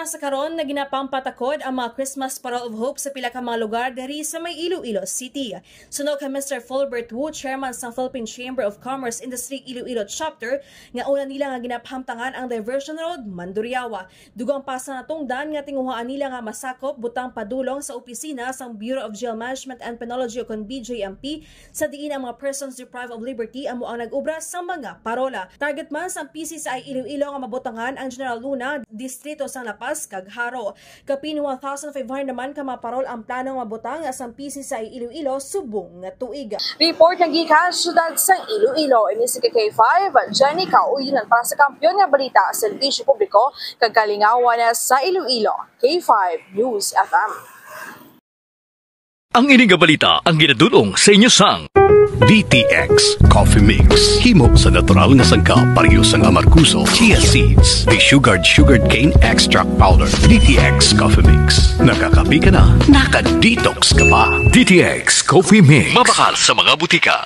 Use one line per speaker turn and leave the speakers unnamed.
Samtang sa karon na ginapampatakod ang mga Christmas Parole of Hope sa pila ka mga lugar diri sa may Iloilo City. Suno kay Mr. Fulbert Wu, chairman sa Philippine Chamber of Commerce Industry Iloilo Chapter, nga una nila nga ginapahamtangan ang diversion road Mandurriawa. Dugang pa sa natungdan nga tinguhaan nila nga masakop butang padulong sa opisina sa Bureau of Jail Management and Penology o BJMP sa diin ang mga persons deprived of liberty amo ang nag-ubra sa mga parola. Target man sa PCCI Iloilo nga mabutangan ang General Luna, distrito sa Lapas, Kagharo. Kapin 1,500 naman ka maparol ang planong mabutang sa PCCI Iloilo subong nga tuig.
Report ng gikan syudad sa Iloilo. Ini si K5, Jenny Kauyinan para sa Kampiyon nga Balita sa Servisyo Publiko kag Kalingawan sa Iloilo. K5 News FM.
Ang ining balita ang ginadulong sa inyo sang DTX Coffee Mix. Himo sa natural nga sangkap pareho sang amarkuso, chia seeds, desugared sugared cane extract powder. DTX Coffee Mix. Nakakapi ka na, naka-detox ka pa. DTX Coffee Mix. Mabakal sa mga butika.